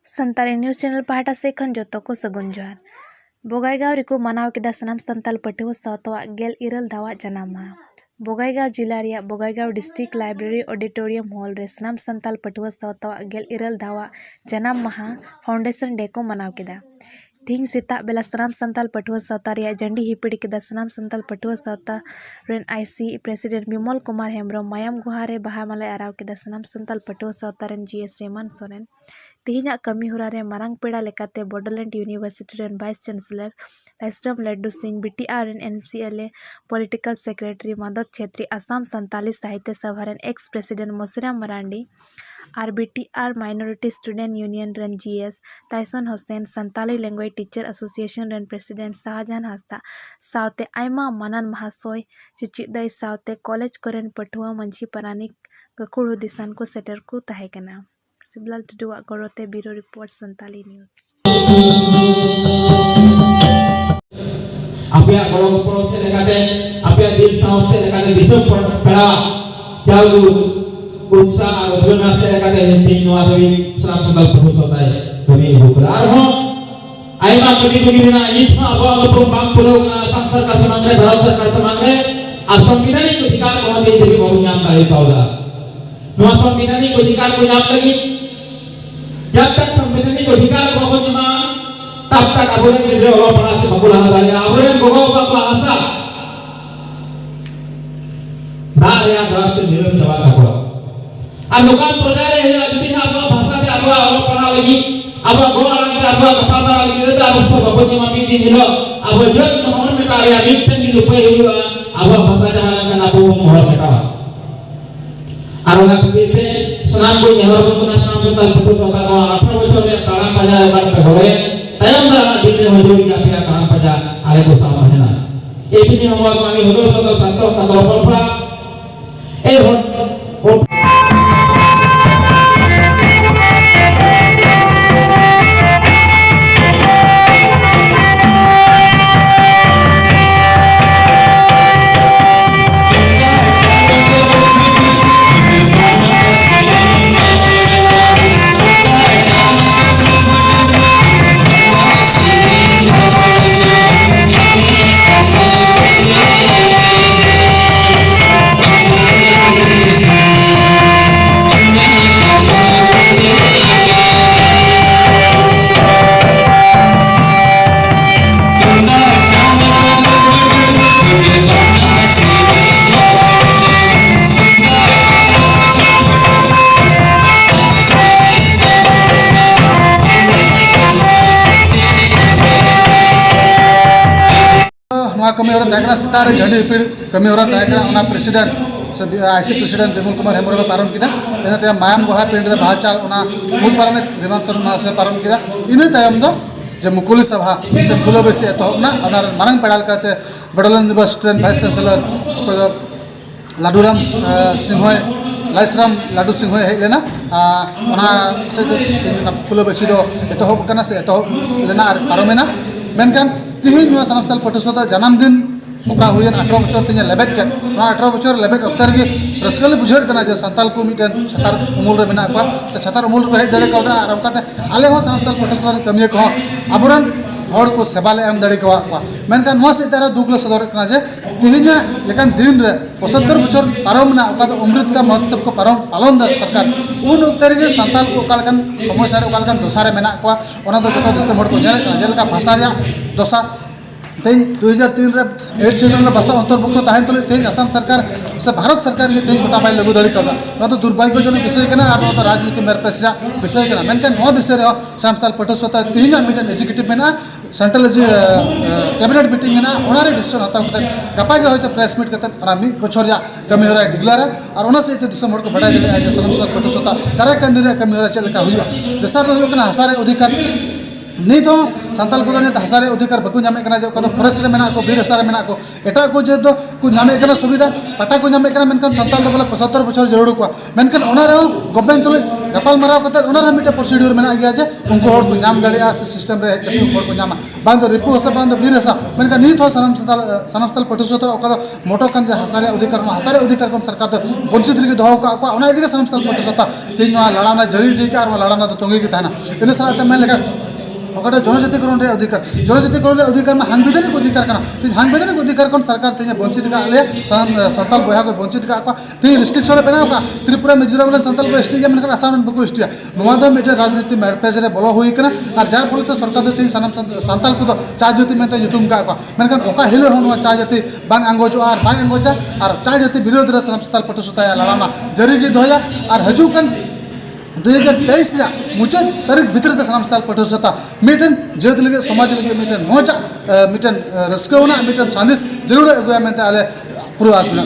Santali news channel पाहटा से खन जोतो को सगुन जोहार बोगाईगांव रिको मनाव केदा सनाम संताल पटुआ सावतवा गेल इरल धावा जनाम माहा बोगाईगांव जिला रिया Bongaigaon district library auditorium hall रे सनाम संताल पटुआ सावतवा गेल इरल धावा जनाम माहा फाउंडेशन डे को मनाव केदा तीन सेता बेला सनाम संताल पटुआ सावता रिया झंडी हिपड़ी केदा सनाम संताल पटुआ सावता रेन आईसी प्रेसिडेंट विमल कुमार हेम्ब्रम मायाम गुहारे बहा माला आराव केदा सनाम संताल पटुआ सावता रेन जीएस रेमान सोरेन तेहिना कमी होरा रे मारांग पेड़ा लेकाते बॉर्डरलैंड यूनिवर्सिटी रेन वाइस चांसलर एसडम लड्डू सिंह बीटीआर रेन NCLA political secretary Madhav Chhetri Assam Santali Sahitya Sabha रेन एक्स प्रेसिडेंट मोसराम मरांडी आर बीटीआर माइनॉरिटी स्टूडेंट यूनियन रेन GS Tyson Hussain Santali language teacher association rain president Shah Jahan Hansda सावते Aima मानन महाशय चिचिदाई सावते कॉलेज कोरेन पठुआ मंझी परानिक गकुड़ हुदिसान को सेटर को तहेकना सिबलाल टुडुआ गरोते ब्यूरो रिपोर्ट संताली न्यूज़ आपया गड़ो गपड़ो से लेकाते आपया दिल साहस से लेकाते दिसम पेड़ा जाऊ उत्साह और उद्गना से लेकाते तीन नवा देवी सनाम संताल पटुआ होता है कभी होकरार हो आइमा कभी कभी ना इतना अबाव तो बाम पुरो ना संसद का समांग भारत सरकार समांग और संवैधानिक अधिकार को दे देवी बहु नाम का पावला नवा संवैधानिक अधिकार को नाम लगी जब तक संवैधानिक अधिकार को जमा तब तक अबोरे गिरे और बड़ा से बकुला हदाले अबोरे गोगो बाबा आशा दारिया दास्त निरम जवा का आ लोकान प्रजारे हे अदिना अब भाषा दे अब और पढ़ा लगी अब गोरा लगी अब कपादा लगी तो अब सब बाबू जमा भी दिन दिलो अब जग मोहन में कार्य मिटन की रुपए हुआ अब भाषा जमाना में अब मोहर बेटा आरोना कबीर सनाम को नेहर को ना सनाम संताल पटुआ सावता 18 बछर में ताराम पाजा बात पे होए तयम दारा दिन में मजूरी का पिया ताराम पाजा आले को सामा है ना एक दिन हम आमी होदो सब संतो का परंपरा ए हो कमी हो रहा सितारे झंडी हिपड़ कमी हो रहा president IC president Bimal Kumar Hembrom पारम किया इना मायाम गुहा पिंड रे बाहा चाल मूल पारानिक रिमान सोरेन महाशय पारम किया इना तायम दो जे मुकुली सभा से फुलो बेसी एतहबना मारंग पेड़ा लेकाते बॉर्डरलैंड यूनिवर्सिटी रेन वाइस चांसलर लाडूराम सिंह लाइसराम लाडू सिंह हेज लेना से फुलो बेसी दो एतहब कना से एतहब लेना पारमेना मेनकान तिहिन सनाम संताल पटुआ सावता जन्मदिन ओका हुयन 18 बछर तिना लेबेट के 18 बछर लेबेट अक्तर के रसकल बुझर कना जे संताल को मिटन छतार उमूल रे मेना को से छतार उमूल को हेज दड़े कौदा आर ओकाते आले हो सनाम संताल पटुआ सावता कमिया को अबरन हर को सेवा ले एम दड़े को मेनकान नवा से तारा दुगलो सदर कना जे तिहिना लेकान दिन रे 75 बछर पारम ना ओका अमृत का महोत्सव को पालन दा सरकार उन उक्तर जे संताल को ओकालकन समस्या रे ओकालकन दोसारे मेना को ओना दो जतो दिसम हर को नेल कना जेलका भाषा रे दोसा तेज 2003 रे 8 शेड्यूल भाषा अंतर्भुक्त तहन तुले तेज असम सरकार से भारत सरकार के तेज गोटा बाई लगू दड़ी कदा तो दुर्भाग्यजनक विषय कना और तो राजनीति मेर पेसरा विषय कना मेनकान नो विषय रे सनाम संताल पटुआ सावता तिहिना मीटिंग एग्जीक्यूटिव मेना सेंट्रल कैबिनेट मीटिंग मेना ओनारे डिसीजन हताव कते गपा के होते प्रेस मीट कते ओना मी बछर या कमी हो रहा डिग्लार और ओना से दिसम हर को बड़ाई दे सनाम संताल पटुआ सावता तारा कंदी रे कमी हो रहा चलका हुआ देसार दो कना हसारे अधिकार नीत हो सानताल को नीत हसारे अधिकार बाको नामे कना जो कदो फॉरेस्ट रे मेना को बीर हसारे मेना को एटा को जे दो को नामे कना सुविधा पटा को नामे कना मेनकान सानताल दो बोले 75 बछर जरूर को मेनकान ओना रे गवर्नमेंट तुले गपाल माराव कते ओना रे मिटे प्रोसीड्यूर मेना गया जे उनको और को नाम दड़िया से सिस्टम रे कते और को नामा बांदो रिपु हसा बांदो बीर हसा मेनकान नीत हो सनमस्थल पटुसो तो ओका मोटो कान जे हसारे अधिकार कोन सरकार तो वंचित रे दोहो का ओना इदिके सनमस्थल पटुसो तीन लड़ाना जरी दी का और लड़ाना तो तोंगी की थाना इन साथ मेन लेका ओकटे जनजातिकरण रे अधिकार में सांविधानिक अधिकार कना सांविधानिक अधिकार कोन सरकार तेने वंचित का ले संताल बया को वंचित का ती रिस्ट्रिक्शन रे बनाव का त्रिपुरा मिजोरम रे संताल को एसटी में आसाम में बको एसटी नोवा दो मिटे राजनीति में पेज रे बोलो हुई कना और जार फल तो सरकार तो संताल को चा जाति में युतुम का मेनकान ओका हिलो होनो चा जाति बांग अंगोजो और बांग अंगोजा और चा जाति विरोध रे संताल पटुसता लड़ाना जरी गे दोया और हजुकन 2023 मुचाद तारीख भीतर सनमस्थल पटुसता मिटन जेत लगे समाज लगे मिटन मजा मिटन रस्कवना मिटन संदेश जरूर अगुया में आले पूर्वास में